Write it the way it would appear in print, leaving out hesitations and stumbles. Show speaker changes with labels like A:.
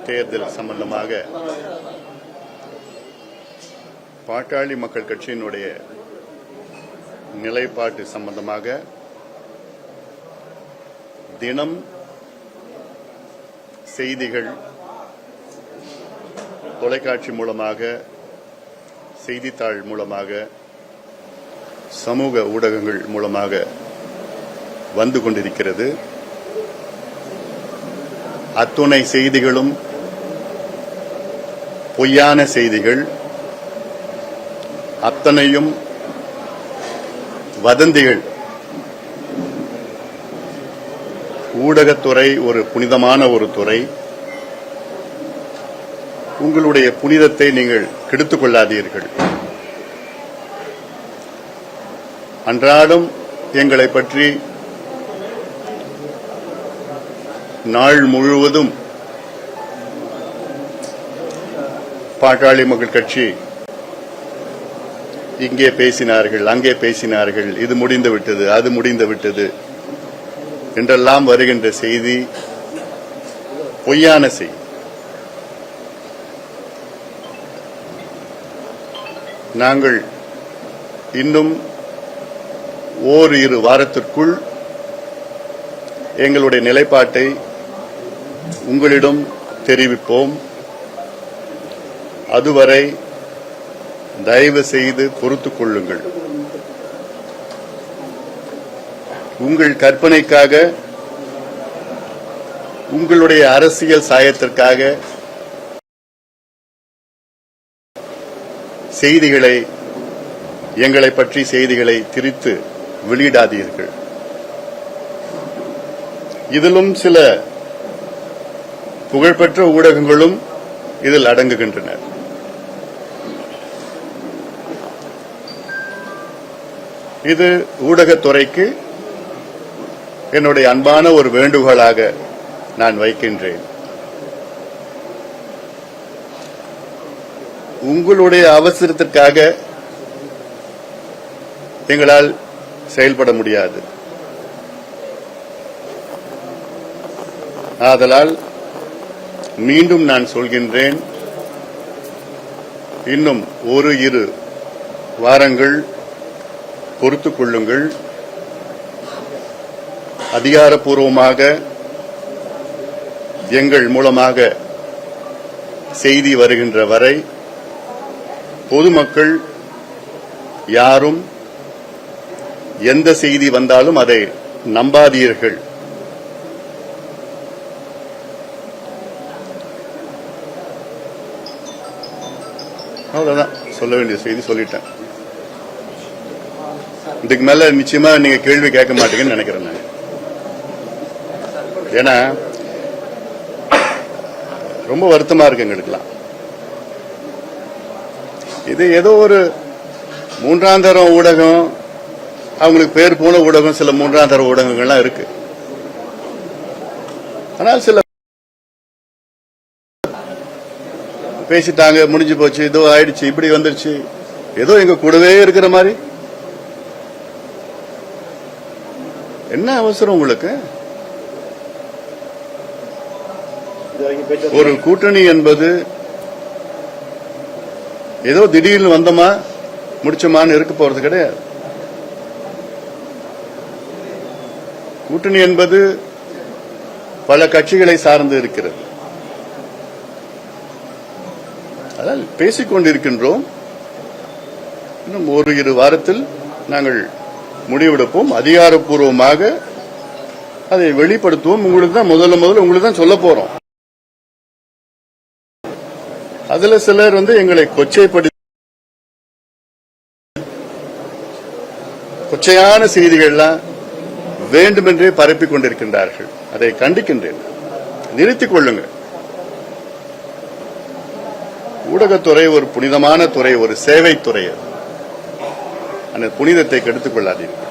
A: தேர்தல் சம்பந்தமாக பாட்டாளி மக்கள் கட்சியினுடைய நிலைப்பாட்டு சம்பந்தமாக தினம் செய்திகள் தொலைக்காட்சி மூலமாக, செய்தித்தாள் மூலமாக, சமூக ஊடகங்கள் மூலமாக வந்து கொண்டிருக்கிறது. அத்துணை செய்திகளும் பொய்யான செய்திகள், அத்தனையும் வதந்திகள். ஊடகத்துறை ஒரு புனிதமான ஒரு துறை. உங்களுடைய புனிதத்தை நீங்கள் கெடுத்துக் கொள்ளாதீர்கள். அன்றாடம் எங்களை பற்றி நாள் முழுவதும் பாட்டாளி மக்கள் கட்சி இங்கே பேசினார்கள், அங்கே பேசினார்கள், இது முடிந்து விட்டது, அது முடிந்து விட்டது என்றெல்லாம் வருகின்ற செய்தி பொய்யான செய்தி. நாங்கள் இன்னும் ஓரிரு வாரத்திற்குள் எங்களுடைய நிலைப்பாட்டை உங்களிடம் தெரிவிப்போம். அதுவரை தயவு செய்து பொறுத்துக் கொள்ளுங்கள். உங்கள் கற்பனைக்காக, உங்களுடைய அரசியல் சாயத்திற்காக செய்திகளை, எங்களை பற்றி செய்திகளை திரித்து வெளியிடாதீர்கள். இதிலும் சில புகழ்பெற்ற ஊடகங்களும் இதில் அடங்குகின்றன. இது ஊடகத்துறைக்கு என்னுடைய அன்பான ஒரு வேண்டுகோளாக நான் வைக்கின்றேன். உங்களுடைய அவசரத்திற்காக எங்களால் செயல்பட முடியாது. ஆதலால் மீண்டும் நான் சொல்கின்றேன், இன்னும் ஒரு இரு வாரங்கள் பொறுத்துக் கொள்ளுங்கள். அதிகாரப்பூர்வமாக எங்கள் மூலமாக செய்தி வருகின்ற வரை பொதுமக்கள் யாரும் எந்த செய்தி வந்தாலும் அதை நம்பாதீர்கள். அவ்வளவுதான் சொல்ல வேண்டிய செய்தி சொல்லிட்டேன். இதுக்கு மேல நிச்சயமா நீங்க கேள்வி கேட்க மாட்டீங்கன்னு நினைக்கிறேன் நான். ஏன்னா ரொம்ப வருத்தமா இருக்கு எங்களுக்குலாம். இது ஏதோ ஒரு மூன்றாம் தரம் ஊடகம், அவங்களுக்கு பேர் போன ஊடகம், சில மூன்றாம் தர ஊடகங்கள்லாம் இருக்கு. ஆனால் சில பேசிட்டாங்க, முடிஞ்சு போச்சு, ஏதோ ஆயிடுச்சு, இப்படி வந்துருச்சு, ஏதோ எங்க கூடவே இருக்கிற மாதிரி. என்ன அவசரம் உங்களுக்கு? ஒரு கூட்டணி என்பது ஏதோ திடீர்னு வந்தோமா முடிச்சோமான்னு இருக்க போறது கிடையாது. கூட்டணி என்பது பல கட்சிகளை சார்ந்து இருக்கிறது. அதால் பேசிக் கொண்டிருக்கின்றோம். இன்னும் ஒரு இரு வாரத்தில் நாங்கள் முடிவெடுப்போம். அதிகாரப்பூர்வமாக அதை வெளிப்படுத்துவோம். உங்களுக்கு தான் முதல்ல உங்களுக்கு தான் சொல்ல போறோம். அதுல சிலர் எங்களை கொச்சையான செய்திகள்லாம் வேண்டுமென்றே பரப்பிக் கொண்டிருக்கின்றார்கள். அதை கண்டிக்கின்றேன். நிறுத்திக் கொள்ளுங்கள். ஊடகத்துறை ஒரு புனிதமான துறை, ஒரு சேவை துறை. அந்த புனிதத்தை கெடுத்துக் கொள்ளாதீர்கள்.